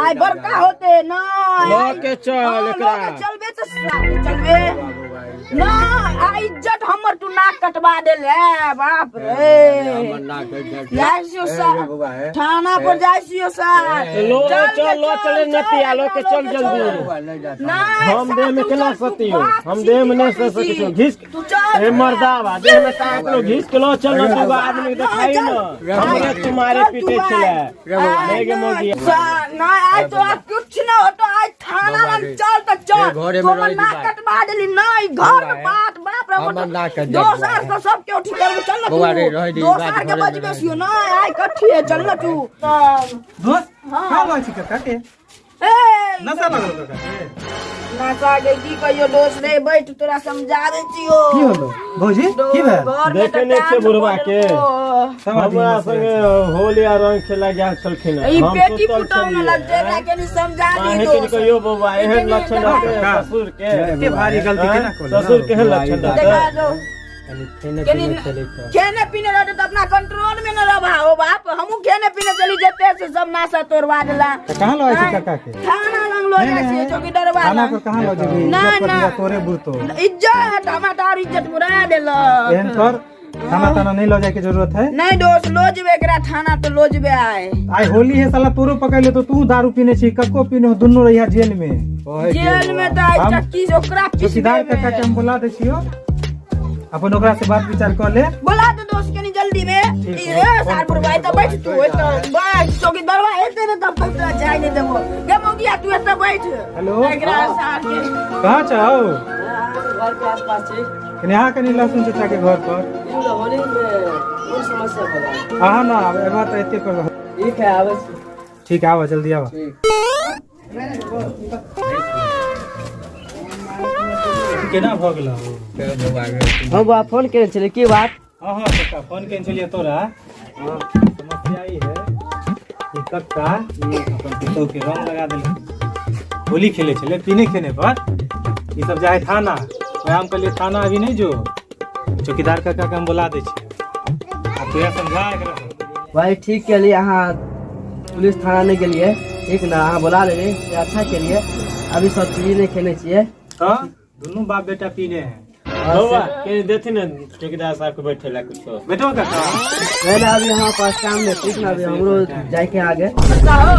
आई बड़का होते ना लोके चल एकरा चलबे तो चलबे ना आ इज्जत हमर तू नाक कटवा देले बाप रे जाइसियो सर थाना पर जाइसियो सर लो चले नतिया लो के चल जल्दी ना हम देह में केना सती हो हम देह में नहीं सत सके छो घिस ए मर्दावा देह में ता आप लोग घिस के लो चल न तू आदमी के देखाई न हमरे तुम्हारे पीटे चले लेगे मोगी ना आज तो कुछ ना हो तो आज थाना में चल तो चल तो नाक कटवा देली नहीं घर में बात बाप रे दोसर तो सब के उठी कर चल ना दोसर के बजबेसियो ना आई कठी है चल ना तू दोस्त का बात छी काका के ए नशा लगल काका के नशा के की कहियो दोस्त रे बैठ तोरा समझा दे छियो की होलो भौजी की भेल देखे नहीं छे बुढ़वा के हमरा संगे होली आ रंग खेला गया छलखिन ई पेटी पुटाव न लग जेकरा के नहीं समझा दी तो कहियो बाबा एहन लक्षण है ससुर के एते भारी गलती केना कोला ससुर के लक्षण देखा है दो खेने पीने रहते तो अपना कंट्रोल में न रहा हो बाप हमू खेने पीने चली जेते से सब नाशा तोड़वा देला कहां लो छी काका के थाना लंग लो जाए चौकी डरवा थाना पर कहां लो जेबी ना ना तोरे बुरतो इज्जत हमार इज्जत बुरा देला एहन कर थाना ताना नहीं लो जाए के जरूरत है नहीं दोस्त लो जबे एकरा थाना तो लो जबे आए आई होली है साला तोरो पकड़ ले तो तू दारू पीने छी कक्को पीने दुन्नो रहिया जेल में जेल में तो आई चक्की से ओकरा चौकीदार काका के हम बुला दे छियो अपन ओकरा से बात विचार कर ले बोला तो दोस्त के नहीं जल्दी में ए सारपुर भाई तो बैठ तू तो बैठ चौकीदारवा एते ने तब तक जाय नहीं देबो गे मोगिया तू एते बैठ हेलो एकरा सार के कहां चाहो घर के आसपास छे कने आ कने लहसुन चाचा के घर पर होली में कोई समस्या पड़ा हां ना ए बात एते कर ठीक है आवे ठीक है आवा जल्दी आवा केना भ गेल हम बा फोन करे छले की बात हां हां काका फोन केन छलिए तोरा समस्या ई है कि कक्का ये अपन पितो के रंग लगा देले होली खेले छले पीने खेने पर ये सब जाए थाना हम कहलिए थाना अभी नहीं जो चौकीदार काका के हम बुला दे छी अब तो समझा एकरा भाई ठीक के लिए यहाँ पुलिस थाना नहीं के लिए ठीक ना यहाँ बुला ले अच्छा के लिए अभी सब चीज नहीं खेने चाहिए हां दोनों बाप बेटा पीने हैं बाबा के देथि न ठेकेदार साहब को बैठेला कुछो बैठो काका पहले अभी हमारे पास काम में ठीक ना अभी हमरो जाए के आगे अच्छा हो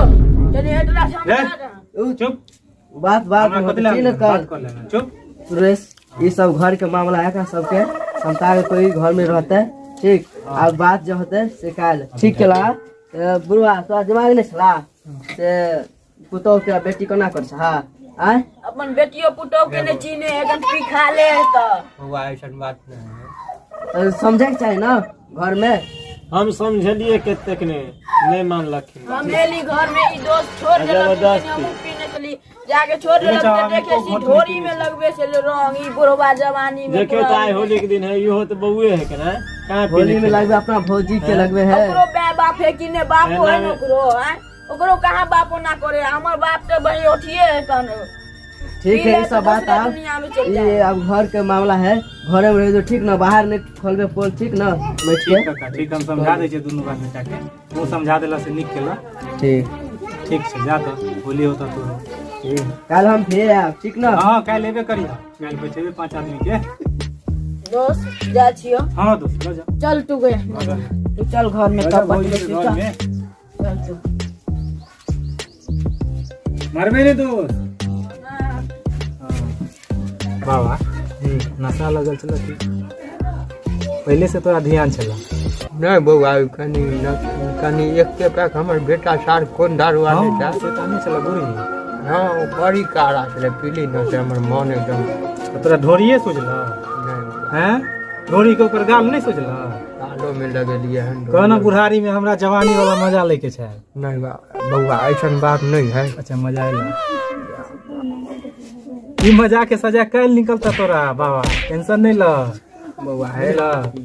चलिए इतना समझा चुप बात कर लेना चुप सुरेश ये सब घर के मामला है का सबके समता के कोई घर में रहता है ठीक अब बात जो होता है से काल ठीक केला बुढ़वा तो दिमाग नहीं चला से पुतो के बेटी कोना कर छ हां आय अपन बेटियो पुतो के ने चीने एकदम पी खा ले तो हुआ ऐसन बात नहीं समझे के चाहिए ना घर में हम समझलिए केतेक ने नहीं मानलखिन हम लेली घर में ई दोस्त छोड़ देलक हम पीने चली जाके छोड़ देलक देखे सी ढोरी में लगबे से रंग ई बुढ़वा जवानी में देखियो त आइ होली के दिन है इहो त बउए है के ना कहां होली में लगबे अपना भौजी के लगबे है ओकरो बाप है कि ने बापो है ओकरो है ओकरो कहां बापो ना करे हमर बाप तो भाई उठिए है कन ठीक है सब बात आप ये अब घर के मामला है घरे में तो ठीक ना बाहर नहीं खोलबे पोल ठीक ना बैठ के ठीक हम समझा दे छै दोनों बात बेटा के वो समझा देला से निक केला ठीक ठीक छै जा तो होली होता तो कल हम फिर आब ठीक ना हां कल लेबे करिया कल बैठेबे 5 आदमी के दोस्त जा छियो हां दोस्त जा चल तू गए तू चल घर में तब बैठ चल तू मरबे रे दोस्त बाबा नशा लगल चल पहले से तोरा ध्यान चला नहीं बउआ कनी एक के पैक हमर बेटा सार कोन दारू आने था से तो नहीं चला बुरी हाँ बड़ी कारा चले पीली न से हमर मन एकदम तो तोरा ढोरिए सोचला हैं ढोरी के ऊपर गाल नहीं सोचला कालो में लगलिए हन कहना बुढ़ारी में हमरा जवानी वाला मजा लेके छै नहीं बउआ ऐसन बात नहीं है अच्छा मजा आइला ई मजा के सजा कैल निकलता तोरा बाबा टेंशन नहीं ल बउआ है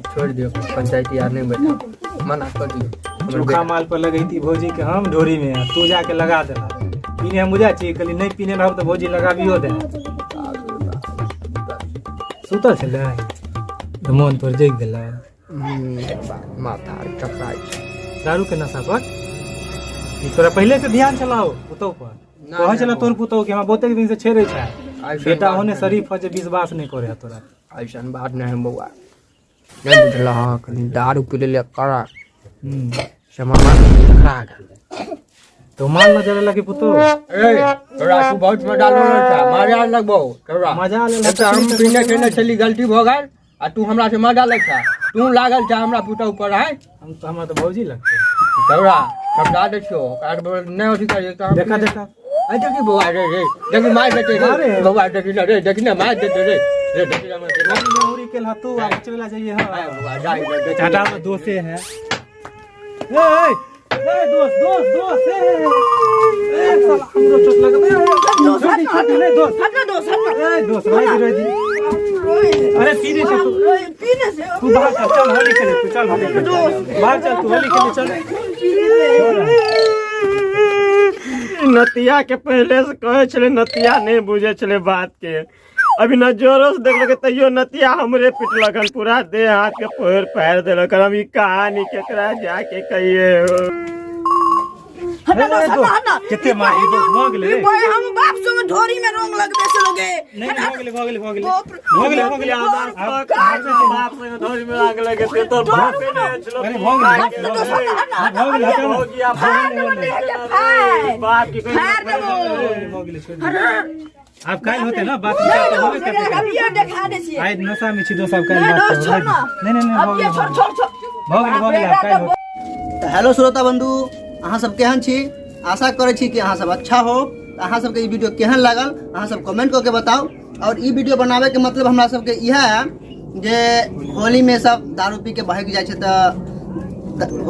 छोड़ दियो पंचायती यार नहीं बैठा मना कर दियो चोखा माल पर लगई थी भौजी के हम ढोरी में तू जाके लगा देला पीने हम बुझा छी कली नहीं पीने रहब तो भौजी लगाबियो दे सुतल छले तो मन तोर जग गेला माथा टकराई दारू के नशा पर तोरा पहले से ध्यान चलाओ पुतौ पर कहे चला तोर पुतौ के हमरा बहुते दिन से छेड़े छै बेटा होने शरीफ है जे विश्वास नहीं करे तोरा ऐसन बात नहीं है बउआ नहीं बुझला कनी दारू पी ले करा समामा खा तो माल न जरे लगे पुतो ए तोरा तू बहुत मजा ले था मारे लगबो तोरा मजा ले अच्छा हम पीने के चली गलती भ गई आ तू हमरा से मजा ले था तू लागल था हमरा पुता ऊपर है हम तो हमरा तो भौजी लगते तोरा समझा दे छो कार नहीं होती करे तो देखा देखा आई देखी बउआ रे देखी मार देते रे बउआ देखी ना रे देखी ना मार देते रे रे देखी ना मार नौरी के हाथू आ चला जाइए हां बउआ जाई चाटा में दोसे है ए दोस्त ए साला हमरो चोट लगा दोस्त रही अरे पीने से तू बाहर चल होली खेले तू चल होली खेले बाहर चल तू होली खेले चल नतिया के पहले से कहे चले नतिया नहीं बुझे चले बात के अभी न जोरों से देख लगे तैयो नतिया हमरे पिटलकन पूरा देह हाथ के पैर देलक हम ई कहानी केकरा जाके कहिए कितने मारी दोस्त हो गेले हम बाप संग ढोरी में रंग लग दे से लोगे नहीं हो गेले बाप से धोरी में आग लगे ते तो बाप ने चलो अरे हो गया बाप की हो गेले आप काल होते ना बात करते होवे करते अब ये दिखा दे छी आज नशा में छी दोस्त आप काल बात नहीं हो गेले हो गेले आप काल तो हेलो श्रोता बंधु अहाँ सब केहन छी आशा करे छी कि अहाँ सब अच्छा हो अहाँ सबके ई वीडियो केहन लागल अहाँ सब कमेंट करके बताओ और ई वीडियो बनावे के मतलब हमरा सबके इएह है जे होली में सब दारू पी के बहक जाए छै तो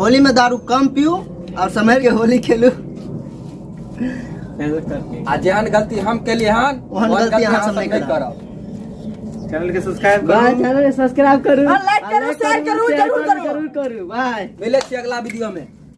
होली में दारू कम पियो और संभल के होली खेलू आ जेहन गलती हम केली हन ओहन गलती अहाँ सब नहीं करब चैनल के सब्सक्राइब बाय चैनल के सब्सक्राइब करू लाइक करू शेयर करू जरूर करू करू बाय मिले छी अगला वीडियो में।